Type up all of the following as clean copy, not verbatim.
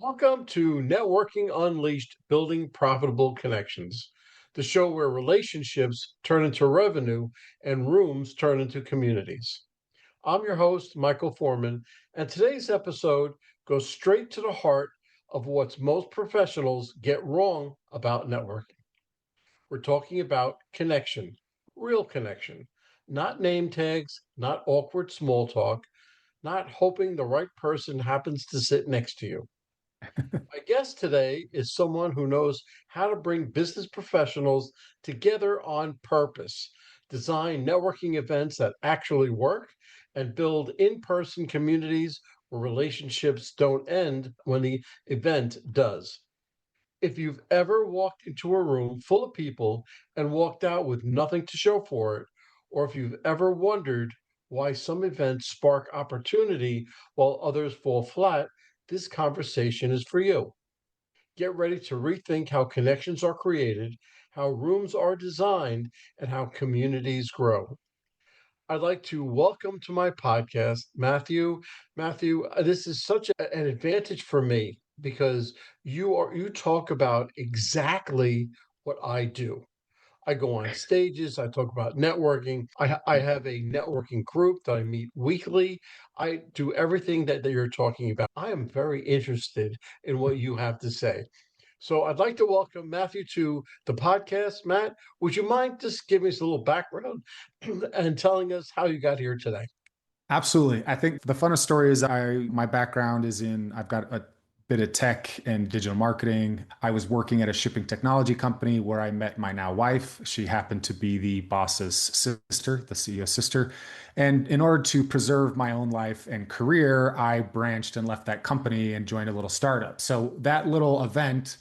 Welcome to Networking Unleashed Building Profitable Connections, the show where relationships turn into revenue and rooms turn into communities. I'm your host, Michael Forman, and today's episode goes straight to the heart of what most professionals get wrong about networking. We're talking about connection, real connection, not name tags, not awkward small talk, not hoping the right person happens to sit next to you. My guest today is someone who knows how to bring business professionals together on purpose, design networking events that actually work, and build in person communities where relationships don't end when the event does. If you've ever walked into a room full of people and walked out with nothing to show for it, or if you've ever wondered why some events spark opportunity while others fall flat, this conversation is for you. Get ready to rethink how connections are created, how rooms are designed, and how communities grow. I'd like to welcome to my podcast Matthew. Matthew, this is such an advantage for me because you talk about exactly what I do. I go on stages, I talk about networking. I have a networking group that I meet weekly. I do everything that you're talking about. I am very interested in what you have to say. So I'd like to welcome Matthew to the podcast. Matt, would you mind just giving us a little background and telling us how you got here today? Absolutely. I think the funnest story is my background is I've got a bit of tech and digital marketing. I was working at a shipping technology company where I met my now wife. She happened to be the boss's sister, the CEO's sister. And in order to preserve my own life and career, I branched and left that company and joined a little startup. So that little event,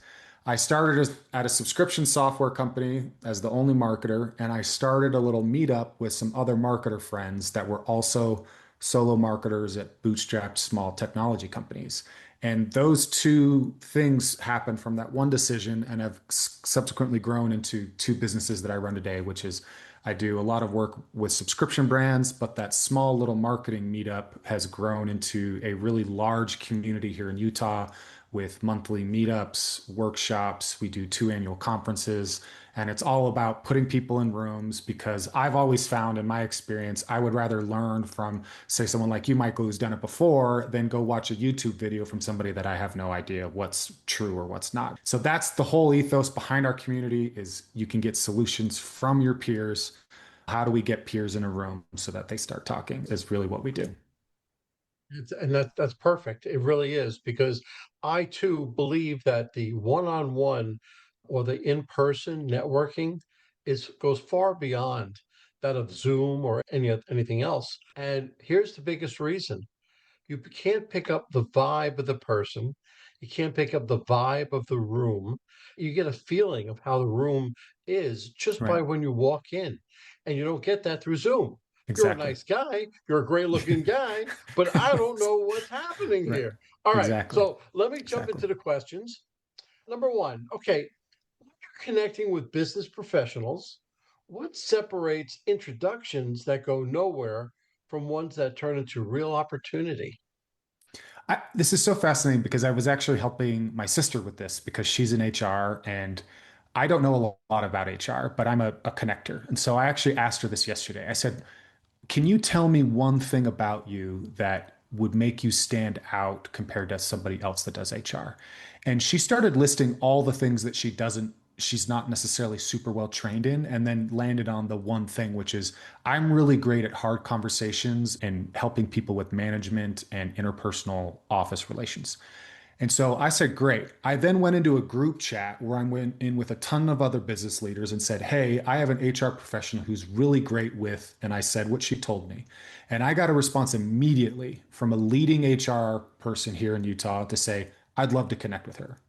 I started at a subscription software company as the only marketer, and I started a little meetup with some other marketer friends that were also solo marketers at bootstrapped small technology companies. And those two things happened from that one decision and have subsequently grown into two businesses that I run today, which is I do a lot of work with subscription brands, but that small little marketing meetup has grown into a really large community here in Utah with monthly meetups, workshops. We do two annual conferences, and it's all about putting people in rooms because I've always found in my experience, I would rather learn from, say, someone like you, Michael, who's done it before, than go watch a YouTube video from somebody that I have no idea what's true or what's not. So that's the whole ethos behind our community is you can get solutions from your peers. How do we get peers in a room so that they start talking is really what we do. And that's perfect. It really is because I too believe that the one-on-one or the in-person networking is goes far beyond that of Zoom or anything else. And here's the biggest reason. You can't pick up the vibe of the person. You can't pick up the vibe of the room. You get a feeling of how the room is just by Right. when you walk in. And you don't get that through Zoom. You're a Exactly. nice guy, you're a great looking guy, but I don't know what's happening Right. here. All right, Exactly. so let me jump Exactly. into the questions. Number one, okay, you're connecting with business professionals. What separates introductions that go nowhere from ones that turn into real opportunity? This is so fascinating because I was actually helping my sister with this because she's in HR and I don't know a lot about HR, but I'm a connector. And so I actually asked her this yesterday. I said, can you tell me one thing about you that would make you stand out compared to somebody else that does HR? And she started listing all the things that she's not necessarily super well trained in, and then landed on the one thing, which is I'm really great at hard conversations and helping people with management and interpersonal office relations. And so I said, great. I then went into a group chat where I went in with a ton of other business leaders and said, hey, I have an HR professional who's really great with, and I said what she told me. And I got a response immediately from a leading HR person here in Utah to say, I'd love to connect with her.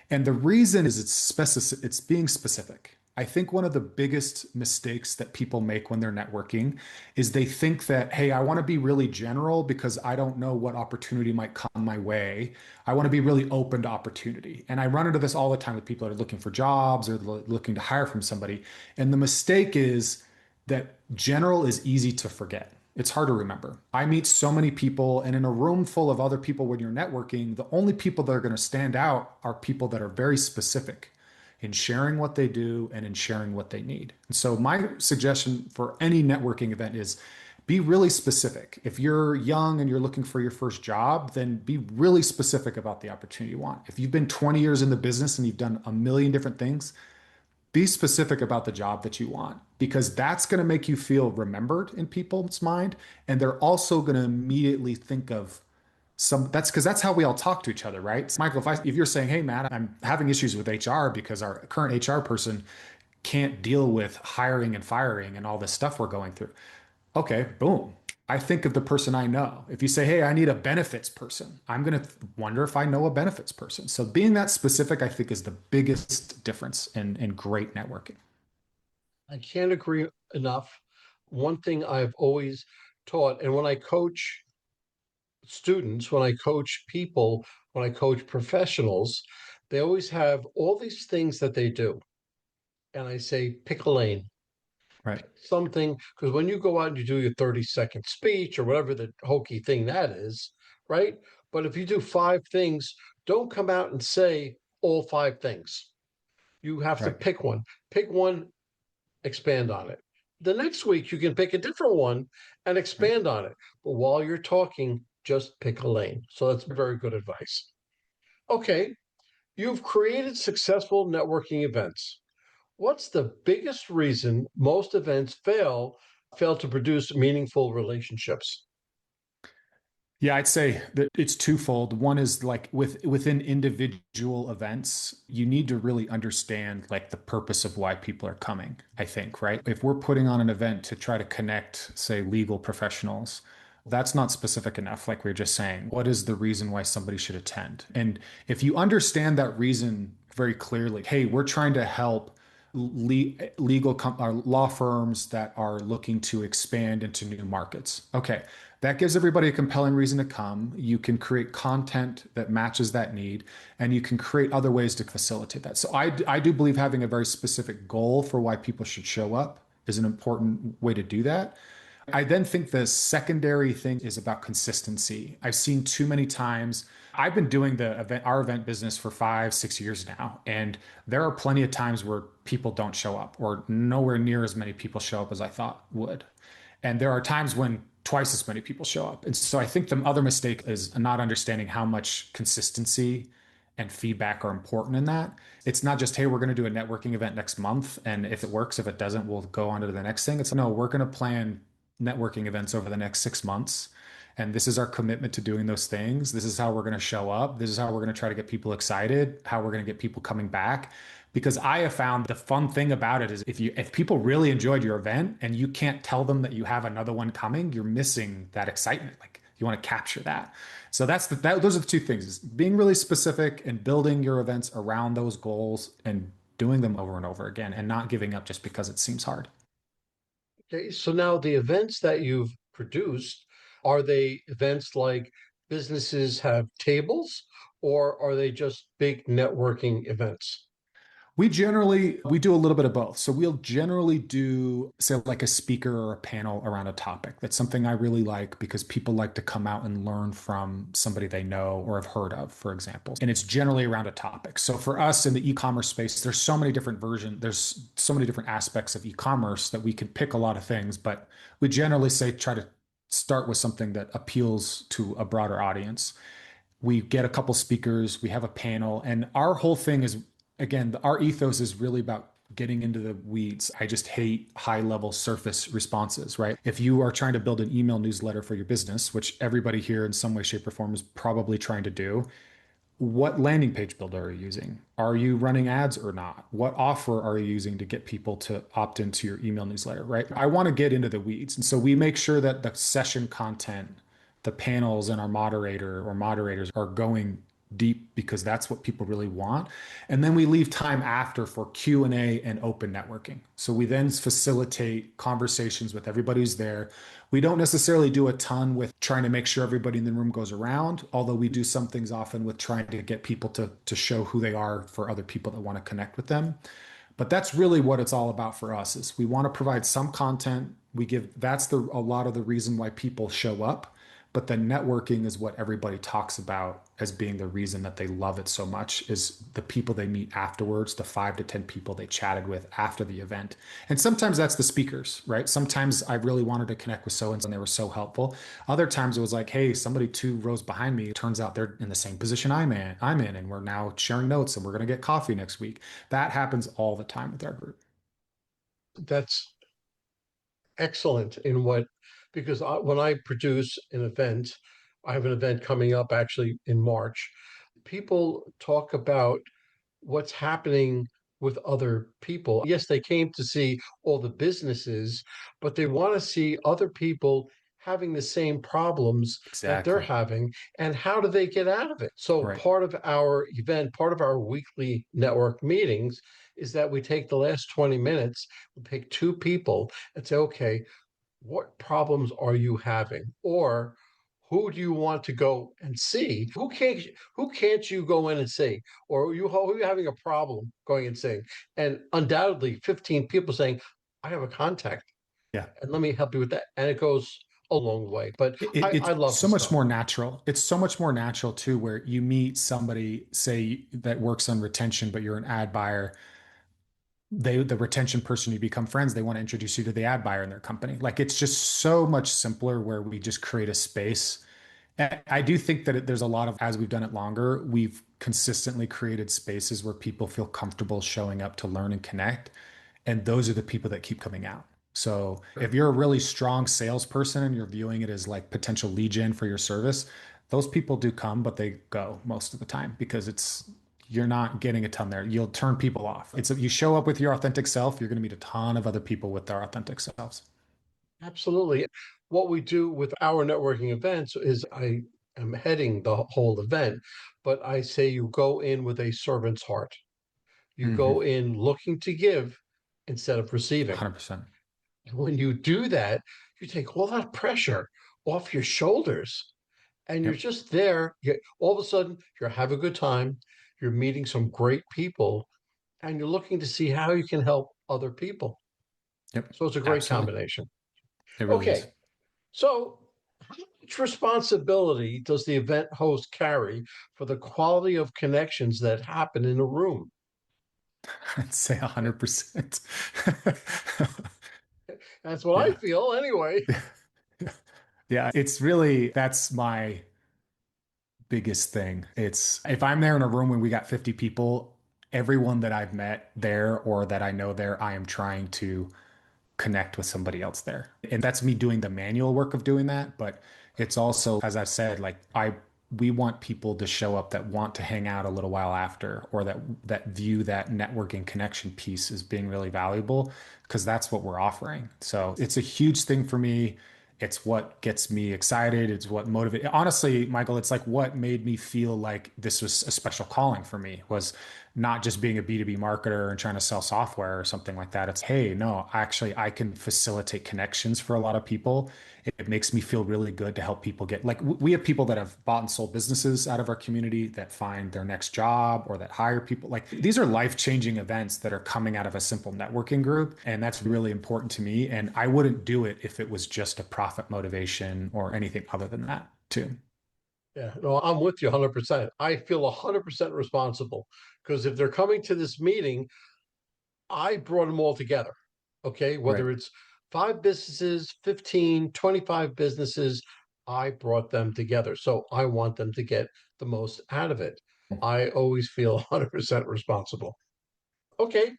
And the reason is it's being specific. I think one of the biggest mistakes that people make when they're networking is they think that, hey, I want to be really general because I don't know what opportunity might come my way. I want to be really open to opportunity. And I run into this all the time with people that are looking for jobs or looking to hire from somebody. And the mistake is that general is easy to forget. It's hard to remember. I meet so many people, and in a room full of other people when you're networking, the only people that are going to stand out are people that are very specific in sharing what they do and in sharing what they need. And so, my suggestion for any networking event is be really specific. If you're young and you're looking for your first job, then be really specific about the opportunity you want. If you've been 20 years in the business and you've done a million different things, be specific about the job that you want because that's going to make you feel remembered in people's mind. And they're also going to immediately think of that's because that's how we all talk to each other, right? So Michael, if you're saying, hey, Matt, I'm having issues with HR because our current HR person can't deal with hiring and firing and all this stuff we're going through. Okay, boom. I think of the person I know. If you say, hey, I need a benefits person, I'm going to wonder if I know a benefits person. So being that specific, I think, is the biggest difference in great networking. I can't agree enough. One thing I've always taught, and when I coach students, when I coach people, when I coach professionals, they always have all these things that they do. And I say, pick a lane, Right, something, because when you go out and you do your 30-second speech or whatever the hokey thing that is, right? But if you do five things, don't come out and say all five things. You have to right. pick one, expand on it. The next week, you can pick a different one and Right. expand on it. But while you're talking, just pick a lane. So that's very good advice. Okay, you've created successful networking events. What's the biggest reason most events fail to produce meaningful relationships? Yeah, I'd say that it's twofold. One is like within individual events, you need to really understand like the purpose of why people are coming, I think, right? If we're putting on an event to try to connect, say, legal professionals, that's not specific enough, like we were just saying. What is the reason why somebody should attend? And if you understand that reason very clearly, hey, we're trying to help legal law firms that are looking to expand into new markets. Okay, that gives everybody a compelling reason to come. You can create content that matches that need, and you can create other ways to facilitate that. So I do believe having a very specific goal for why people should show up is an important way to do that. I then think the secondary thing is about consistency. I've seen too many times. I've been doing our event business for 5, 6 years now, and there are plenty of times where people don't show up, or nowhere near as many people show up as I thought would. And there are times when twice as many people show up. And so I think the other mistake is not understanding how much consistency and feedback are important in that. It's not just, hey, we're going to do a networking event next month. And if it works, if it doesn't, we'll go on to the next thing. It's no, we're going to plan networking events over the next 6 months. And this is our commitment to doing those things. This is how we're going to show up. This is how we're going to try to get people excited, how we're going to get people coming back. Because I have found the fun thing about it is if people really enjoyed your event and you can't tell them that you have another one coming, you're missing that excitement. Like you want to capture that. So those are the two things: is being really specific and building your events around those goals and doing them over and over again and not giving up just because it seems hard. Okay, so now the events that you've produced, are they events like businesses have tables, or are they just big networking events? We do a little bit of both. So we'll generally do say like a speaker or a panel around a topic. That's something I really like because people like to come out and learn from somebody they know or have heard of, for example. And it's generally around a topic. So for us in the e-commerce space, there's so many different versions, there's so many different aspects of e-commerce that we can pick a lot of things, but we generally say try to start with something that appeals to a broader audience. We get a couple speakers, we have a panel, and our whole thing is, again, our ethos is really about getting into the weeds. I just hate high level surface responses, right? If you are trying to build an email newsletter for your business, which everybody here in some way, shape, or form is probably trying to do, what landing page builder are you using? Are you running ads or not? What offer are you using to get people to opt into your email newsletter, right? I want to get into the weeds. And so we make sure that the session content, the panels, and our moderator or moderators are going deep because that's what people really want. And then we leave time after for Q&A and open networking. So we then facilitate conversations with everybody who's there. We don't necessarily do a ton with trying to make sure everybody in the room goes around, although we do some things often with trying to get people to show who they are for other people that want to connect with them. But that's really what it's all about for us is we want to provide some content We give that's the a lot of the reason why people show up. But the networking is what everybody talks about as being the reason that they love it so much is the people they meet afterwards, the 5 to 10 people they chatted with after the event. And sometimes that's the speakers, right? Sometimes I really wanted to connect with so and so and they were so helpful. Other times it was like, hey, somebody 2 rows behind me. It turns out they're in the same position I'm in, and we're now sharing notes and we're going to get coffee next week. That happens all the time with our group. That's excellent because when I produce an event, I have an event coming up actually in March. People talk about what's happening with other people. Yes, they came to see all the businesses, but they want to see other people having the same problems that they're Exactly. having and how do they get out of it. So Right. part of our event, part of our weekly network meetings is that we take the last 20 minutes, we pick 2 people and say, okay, what problems are you having? Or who do you want to go and see? Who can't you go in and see? Or who are you having a problem going and seeing? And undoubtedly 15 people saying, I have a contact Yeah. and let me help you with that. And it goes a long way. But It's I love so the much stuff. more natural. It's so much more natural too, where you meet somebody, say, that works on retention, but you're an ad buyer. The retention person, you become friends, they want to introduce you to the ad buyer in their company. Like it's just so much simpler where we just create a space. And I do think that there's a lot of, as we've done it longer, we've consistently created spaces where people feel comfortable showing up to learn and connect. And those are the people that keep coming out. So if Sure. you're a really strong salesperson and you're viewing it as like potential lead gen for your service, those people do come, but they go most of the time because you're not getting a ton there. You'll turn people off. It's you show up with your authentic self, you're going to meet a ton of other people with their authentic selves. Absolutely. What we do with our networking events is I am heading the whole event, but I say you go in with a servant's heart. You Hmm. go in looking to give instead of receiving. 100%. When you do that, you take all that pressure off your shoulders and you're Yep. just there. All of a sudden, you're having a good time. You're meeting some great people and you're looking to see how you can help other people. Yep. So it's a great Absolutely. combination. It really is. Okay. So, how much responsibility does the event host carry for the quality of connections that happen in a room? I'd say 100%. That's what I Yeah. feel anyway. Yeah. It's really, that's my biggest thing. It's if I'm there in a room when we got 50 people, everyone that I've met there or that I know there, I am trying to connect with somebody else there. And that's me doing the manual work of doing that. But it's also, as I've said, like we want people to show up that want to hang out a little while after or that view that networking connection piece as being really valuable because that's what we're offering. So it's a huge thing for me. It's what gets me excited. It's what motivates. Honestly, Michael, it's like what made me feel like this was a special calling for me was not just being a B2B marketer and trying to sell software or something like that. It's, hey, no, actually, I can facilitate connections for a lot of people. It makes me feel really good to help people get like we have people that have bought and sold businesses out of our community that find their next job or that hire people. Like these are life-changing events that are coming out of a simple networking group. And that's really important to me. And I wouldn't do it if it was just a profit motivation or anything other than that, too. Yeah, no, I'm with you 100%. I feel 100% responsible because if they're coming to this meeting, I brought them all together. Okay. Right. Whether it's 5 businesses, 15, 25 businesses, I brought them together. So I want them to get the most out of it. I always feel 100% responsible. Okay.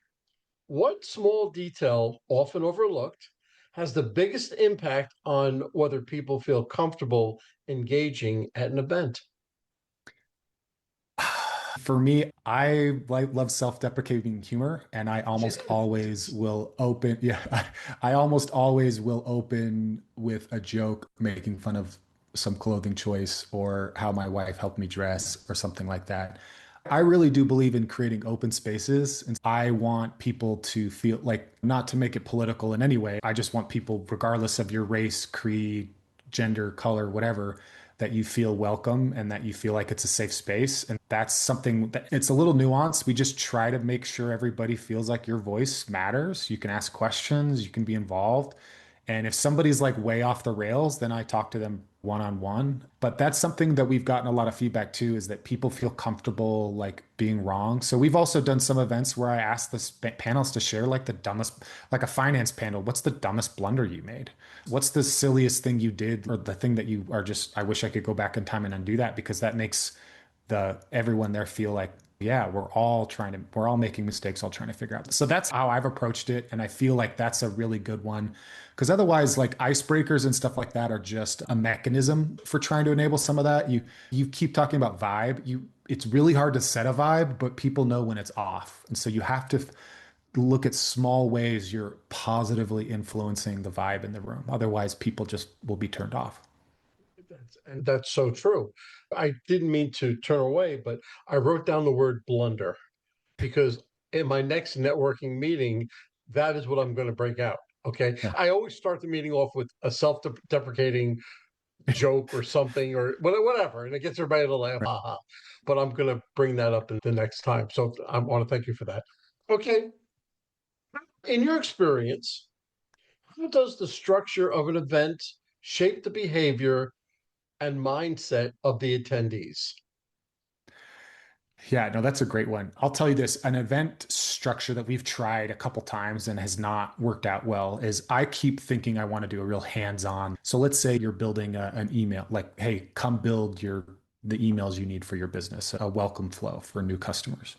What small detail, often overlooked, has the biggest impact on whether people feel comfortable engaging at an event? For me, I love self-deprecating humor, and I almost always will open. Yeah, I almost always will open with a joke, making fun of some clothing choice or how my wife helped me dress or something like that. I really do believe in creating open spaces, and I want people to feel like not to make it political in any way. I just want people, regardless of your race, creed, gender, color, whatever, that you feel welcome and that you feel like it's a safe space. And that's something that it's a little nuanced. We just try to make sure everybody feels like your voice matters. You can ask questions, you can be involved. And if somebody's like way off the rails, then I talk to them one on one. But that's something that we've gotten a lot of feedback too, is that people feel comfortable like being wrong. So we've also done some events where I ask the panels to share like the dumbest, like a finance panel, what's the dumbest blunder you made? What's the silliest thing you did, or the thing that you are just, I wish I could go back in time and undo that, because that makes everyone there feel like, yeah, we're all making mistakes, all trying to figure out. So that's how I've approached it. And I feel like that's a really good one. Because otherwise, like icebreakers and stuff like that are just a mechanism for trying to enable some of that. You keep talking about vibe. It's really hard to set a vibe, but people know when it's off. And so you have to look at small ways you're positively influencing the vibe in the room. Otherwise, people just will be turned off. And that's so true. I didn't mean to turn away, but I wrote down the word blunder because in my next networking meeting, that is what I'm going to break out. Okay. Yeah. I always start the meeting off with a self deprecating joke or something or whatever, and it gets everybody to laugh, Right. haha. But I'm going to bring that up in the next time. So I want to thank you for that. Okay. In your experience, how does the structure of an event shape the behavior and mindset of the attendees? Yeah, no, that's a great one. I'll tell you this, an event structure that we've tried a couple times and has not worked out well is I keep thinking I want to do a real hands-on. So let's say you're building an email, like, hey, come build the emails you need for your business, a welcome flow for new customers.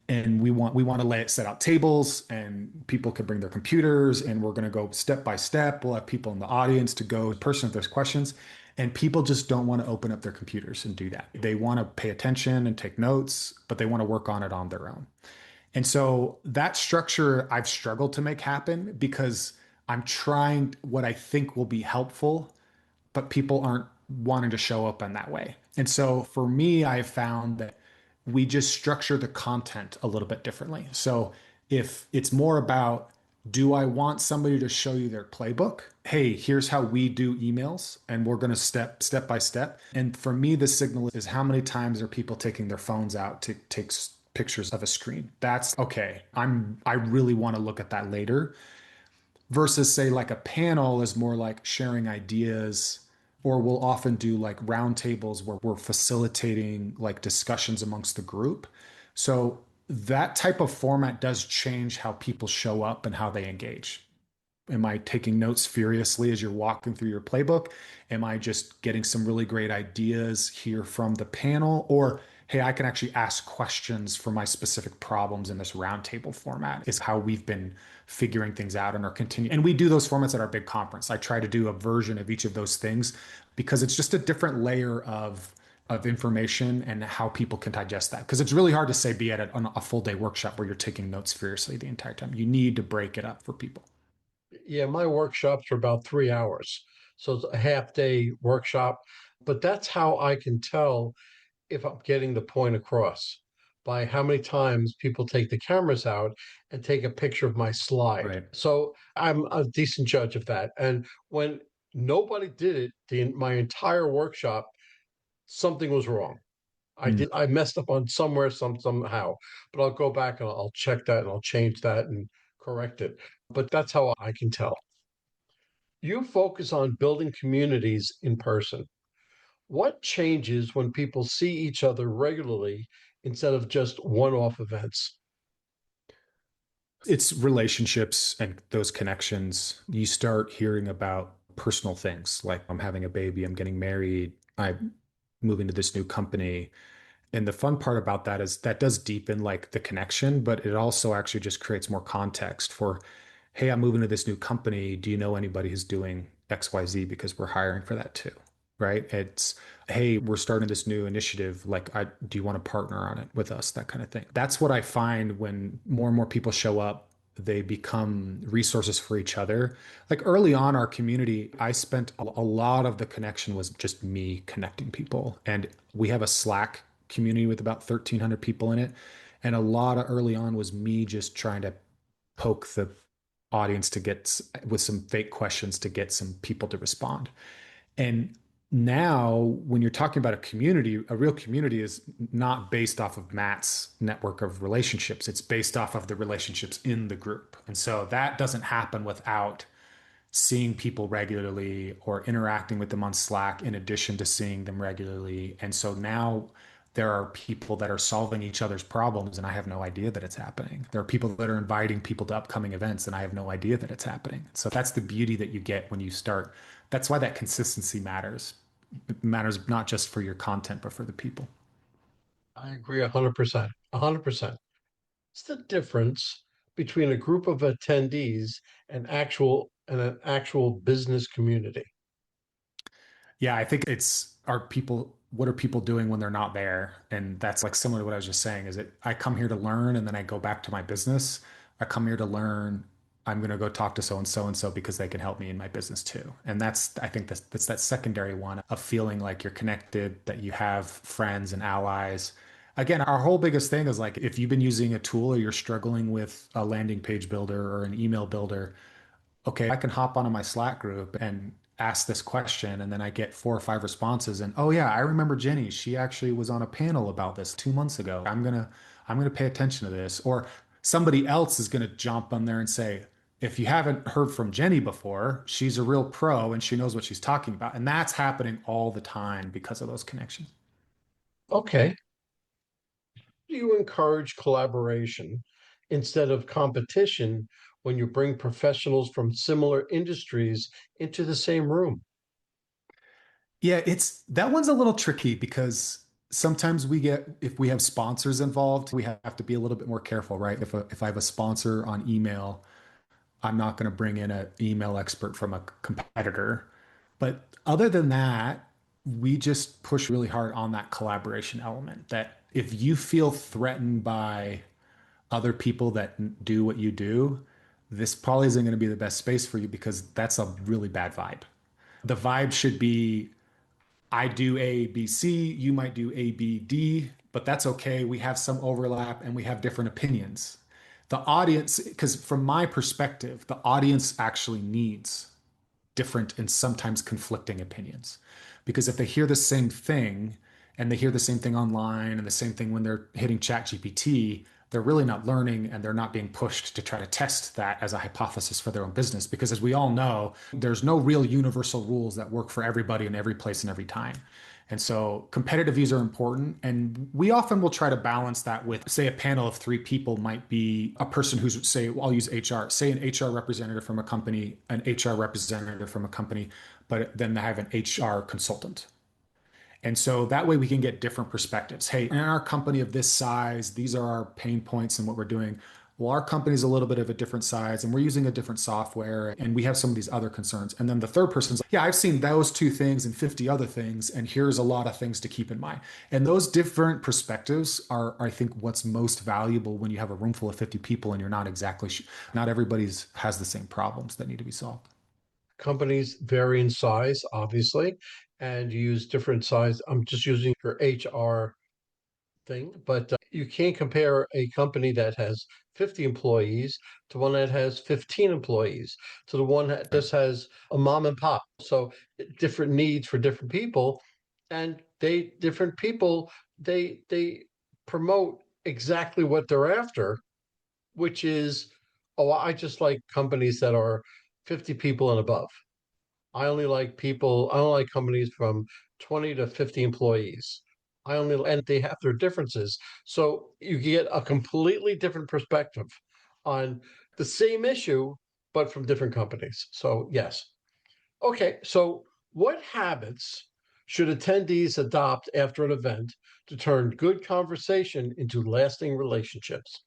And we want to lay it, set out tables, and people can bring their computers, and we're going to go step by step. We'll have people in the audience to go in person if there's questions. And people just don't want to open up their computers and do that. They want to pay attention and take notes, but they want to work on it on their own. And so that structure I've struggled to make happen because I'm trying what I think will be helpful, but people aren't wanting to show up in that way. And so for me, I found that we just structure the content a little bit differently. So if it's more about, do I want somebody to show you their playbook? Hey, here's how we do emails, and we're going to step by step. And for me, the signal is, how many times are people taking their phones out to take pictures of a screen? That's okay. I really want to look at that later, versus say like a panel is more like sharing ideas, or we'll often do like roundtables where we're facilitating like discussions amongst the group. So that type of format does change how people show up and how they engage. Am I taking notes furiously as you're walking through your playbook? Am I just getting some really great ideas here from the panel? Or, hey, I can actually ask questions for my specific problems in this roundtable format, is how we've been figuring things out and are continuing. And we do those formats at our big conference. I try to do a version of each of those things because it's just a different layer of information and how people can digest that. Because it's really hard to say be at a full day workshop where you're taking notes furiously the entire time. You need to break it up for people. Yeah, my workshops are about 3 hours. So it's a half day workshop, but that's how I can tell if I'm getting the point across by how many times people take the cameras out and take a picture of my slide. Right. So I'm a decent judge of that. And when nobody did it, my entire workshop, something was wrong. Mm. I messed up on somewhere, somehow, but I'll go back and I'll check that and I'll change that and correct it. But that's how I can tell. You focus on building communities in person. What changes when people see each other regularly instead of just one off events? It's relationships and those connections. You start hearing about personal things like, I'm having a baby, I'm getting married, I'm moving to this new company. And the fun part about that is that does deepen like the connection, but it also actually just creates more context for, hey, I'm moving to this new company. Do you know anybody who's doing XYZ? Because we're hiring for that too. Right. It's, hey, we're starting this new initiative. Like, do you want to partner on it with us? That kind of thing. That's what I find when more and more people show up, they become resources for each other. Like early on, our community, I spent a lot of the connection was just me connecting people. And we have a Slack community with about 1,300 people in it. And a lot of early on was me just trying to poke the audience to get with some fake questions to get some people to respond. And now, when you're talking about a community, a real community is not based off of Matt's network of relationships. It's based off of the relationships in the group. And so that doesn't happen without seeing people regularly or interacting with them on Slack in addition to seeing them regularly. And so now there are people that are solving each other's problems, and I have no idea that it's happening. There are people that are inviting people to upcoming events, and I have no idea that it's happening. So that's the beauty that you get when you start. That's why that consistency matters. It matters not just for your content, but for the people. I agree 100%. 100%. What's the difference between a group of attendees and an actual business community? Yeah, I think it's are people what are people doing when they're not there? And that's like similar to what I was just saying, is that I come here to learn and then I go back to my business. I come here to learn. I'm going to go talk to and so because they can help me in my business too. And that's I think that's that secondary one of feeling like you're connected, that you have friends and allies. Again, our whole biggest thing is like if you've been using a tool or you're struggling with a landing page builder or an email builder, okay, I can hop onto my Slack group and ask this question, and then I get 4 or 5 responses. And oh yeah, I remember Jenny. She actually was on a panel about this 2 months ago. I'm gonna pay attention to this. Or somebody else is gonna jump on there and say, if you haven't heard from Jenny before, she's a real pro and she knows what she's talking about. And that's happening all the time because of those connections. Okay. Do you encourage collaboration instead of competition when you bring professionals from similar industries into the same room? Yeah, it's that one's a little tricky because sometimes we get if we have sponsors involved, we have to be a little bit more careful, right? If I have a sponsor on email, I'm not going to bring in an email expert from a competitor. But other than that, we just push really hard on that collaboration element that if you feel threatened by other people that do what you do, this probably isn't going to be the best space for you because that's a really bad vibe. The vibe should be I do A, B, C, you might do A, B, D, but that's okay. We have some overlap and we have different opinions. The audience, because from my perspective, the audience actually needs different and sometimes conflicting opinions. Because if they hear the same thing and they hear the same thing online and the same thing when they're hitting ChatGPT, they're really not learning and they're not being pushed to try to test that as a hypothesis for their own business. Because as we all know, there's no real universal rules that work for everybody in every place and every time. And so competitive views are important. And we often will try to balance that with, say, a panel of 3 people might be a person who's, say, I'll use HR, say an HR representative from a company, an HR representative from a company, but then they have an HR consultant. And so that way we can get different perspectives. Hey, in our company of this size, these are our pain points and what we're doing. Well, our company's a little bit of a different size and we're using a different software and we have some of these other concerns. And then the third person's like, yeah, I've seen those 2 things and 50 other things. And here's a lot of things to keep in mind. And those different perspectives are, I think, what's most valuable when you have a room full of 50 people and you're not exactly, not everybody's has the same problems that need to be solved. Companies vary in size, obviously, and you use different size. I'm just using your HR thing, but you can't compare a company that has 50 employees to one that has 15 employees to the one that Right. just has a mom and pop. So different needs for different people, and they different people they promote exactly what they're after, which is, oh, I just like companies that are 50 people and above. I only like companies from 20 to 50 employees. And they have their differences. So you get a completely different perspective on the same issue, but from different companies. So, yes. Okay. So, what habits should attendees adopt after an event to turn good conversation into lasting relationships?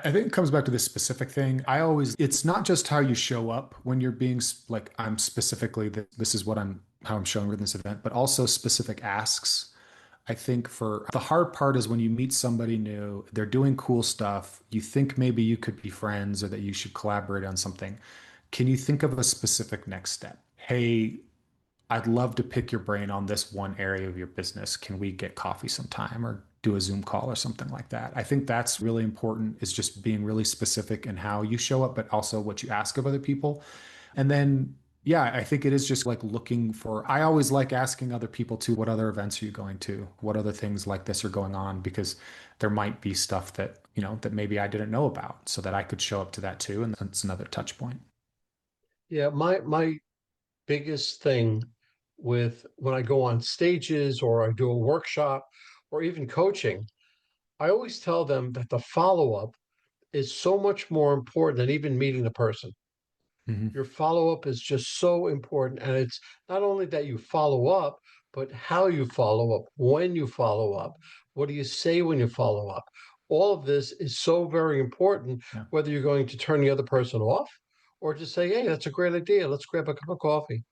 I think it comes back to this specific thing. It's not just how you show up when you're being like, I'm specifically, this is how I'm showing with this event, but also specific asks. I think for the hard part is when you meet somebody new, they're doing cool stuff. You think maybe you could be friends or that you should collaborate on something. Can you think of a specific next step? Hey, I'd love to pick your brain on this one area of your business. Can we get coffee sometime or do a Zoom call or something like that? I think that's really important is just being really specific in how you show up, but also what you ask of other people. And then, yeah, I think it is just like looking for, I always like asking other people too, what other events are you going to? What other things like this are going on? Because there might be stuff that, that maybe I didn't know about so that I could show up to that too. And that's another touch point. Yeah, my biggest thing with when I go on stages or I do a workshop or even coaching, I always tell them that the follow-up is so much more important than even meeting the person. Mhm. Your follow-up is just so important. And it's not only that you follow up, but how you follow up, when you follow up, what do you say when you follow up? All of this is so very important, Yeah. whether you're going to turn the other person off or just say, hey, that's a great idea. Let's grab a cup of coffee.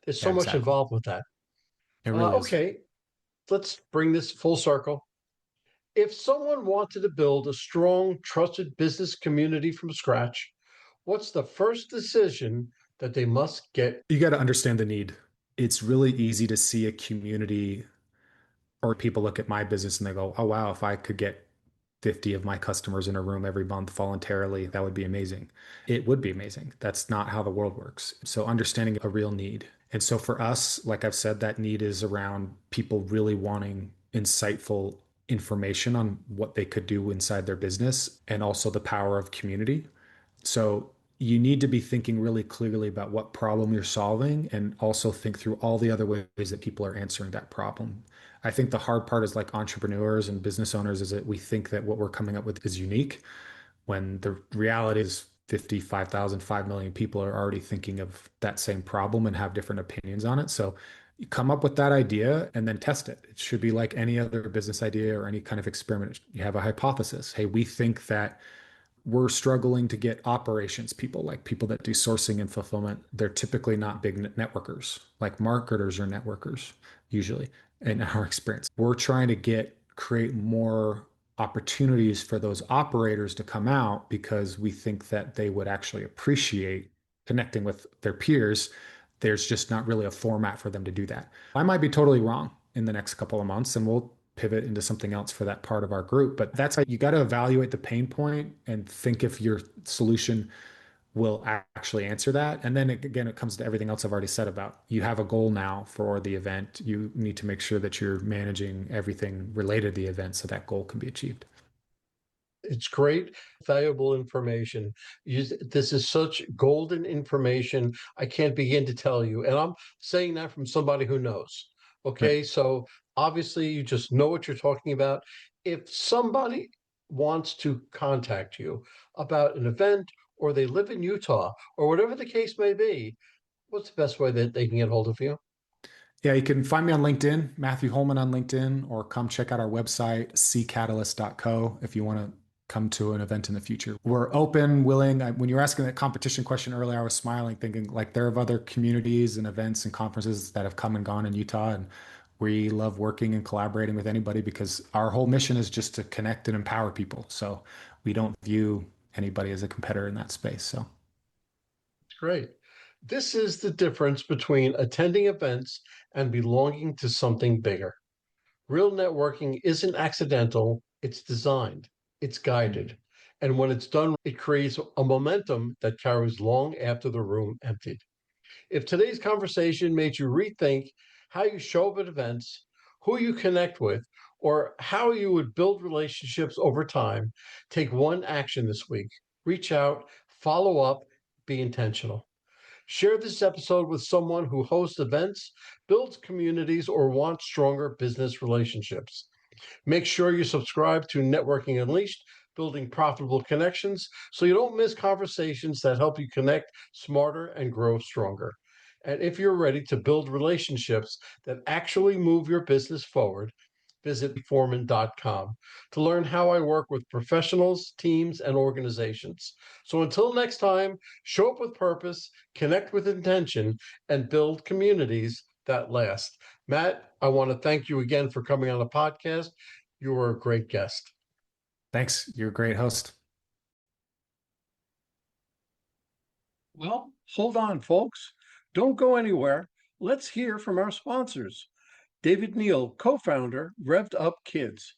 There's Yeah, so much exactly. involved with that. It really is. Okay, let's bring this full circle. If someone wanted to build a strong, trusted business community from scratch, what's the first decision that they must get? You got to understand the need. It's really easy to see a community or people look at my business and they go, oh, wow, if I could get 50 of my customers in a room every month voluntarily, that would be amazing. It would be amazing. That's not how the world works. So, understanding a real need. And so, for us, like I've said, that need is around people really wanting insightful information on what they could do inside their business and also the power of community. So you need to be thinking really clearly about what problem you're solving and also think through all the other ways that people are answering that problem. I think the hard part is like entrepreneurs and business owners is that we think that what we're coming up with is unique when the reality is 55,000, 5 million people are already thinking of that same problem and have different opinions on it. So you come up with that idea and then test it. It should be like any other business idea or any kind of experiment. You have a hypothesis. Hey, we think that we're struggling to get operations people, like people that do sourcing and fulfillment. They're typically not big networkers. Like marketers are networkers, usually, in our experience. We're trying to create more opportunities for those operators to come out because we think that they would actually appreciate connecting with their peers. There's just not really a format for them to do that. I might be totally wrong in the next couple of months, and we'll pivot into something else for that part of our group. But that's how you got to evaluate the pain point and think if your solution will actually answer that. And then again, it comes to everything else I've already said about you have a goal now for the event. You need to make sure that you're managing everything related to the event so that goal can be achieved. It's great, valuable information. This is such golden information. I can't begin to tell you. And I'm saying that from somebody who knows. Right. Okay. So obviously, you just know what you're talking about. If somebody wants to contact you about an event or they live in Utah or whatever the case may be, what's the best way that they can get hold of you? Yeah, you can find me on LinkedIn, Matthew Holman on LinkedIn, or come check out our website, ccatalyst.co, if you want to come to an event in the future. We're open, willing. When you were asking that competition question earlier, I was smiling, thinking like there are other communities and events and conferences that have come and gone in Utah. And we love working and collaborating with anybody because our whole mission is just to connect and empower people. So we don't view anybody as a competitor in that space. So Great. This is the difference between attending events and belonging to something bigger. Real networking isn't accidental, it's designed, it's mhm. guided. And when it's done, it creates a momentum that carries long after the room emptied. If today's conversation made you rethink how you show up at events, who you connect with, or how you would build relationships over time, take one action this week. Reach out, follow up, be intentional. Share this episode with someone who hosts events, builds communities, or wants stronger business relationships. Make sure you subscribe to Networking Unleashed, building profitable connections, so you don't miss conversations that help you connect smarter and grow stronger. And if you're ready to build relationships that actually move your business forward, visit Forman.com to learn how I work with professionals, teams, and organizations. So until next time, show up with purpose, connect with intention, and build communities that last. Matt, I want to thank you again for coming on the podcast. You were a great guest. Thanks. You're a great host. Well, hold on, folks. Don't go anywhere. Let's hear from our sponsors. David Neal, co founder, Revved Up Kids.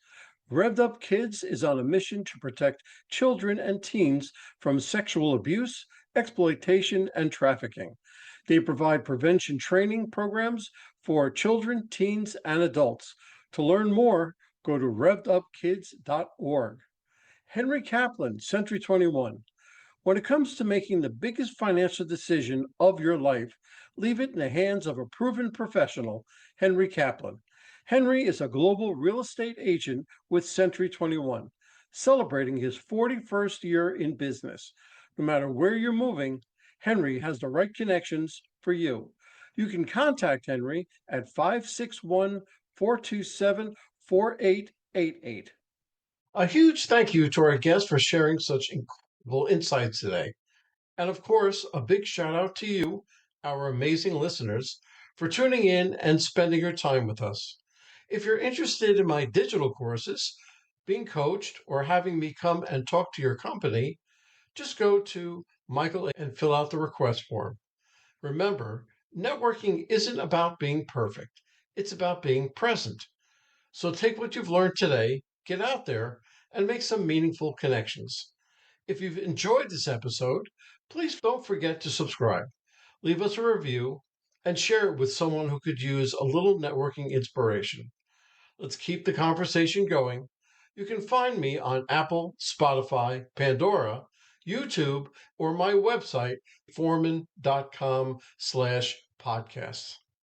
Revved Up Kids is on a mission to protect children and teens from sexual abuse, exploitation, and trafficking. They provide prevention training programs for children, teens, and adults. To learn more, go to revvedupkids.org. Henry Kaplan, Century 21. When it comes to making the biggest financial decision of your life, leave it in the hands of a proven professional, Henry Kaplan. Henry is a global real estate agent with Century 21, celebrating his 41st year in business. No matter where you're moving, Henry has the right connections for you. You can contact Henry at 561 427 4888. A huge thank you to our guest for sharing such incredible insights today. And of course, a big shout out to you, our amazing listeners, for tuning in and spending your time with us. If you're interested in my digital courses, being coached, or having me come and talk to your company, just go to Michael and fill out the request form. Remember, networking isn't about being perfect, it's about being present. So take what you've learned today, get out there, and make some meaningful connections. If you've enjoyed this episode, please don't forget to subscribe, leave us a review, and share it with someone who could use a little networking inspiration. Let's keep the conversation going. You can find me on Apple, Spotify, Pandora, YouTube, or my website, forman.com/podcasts.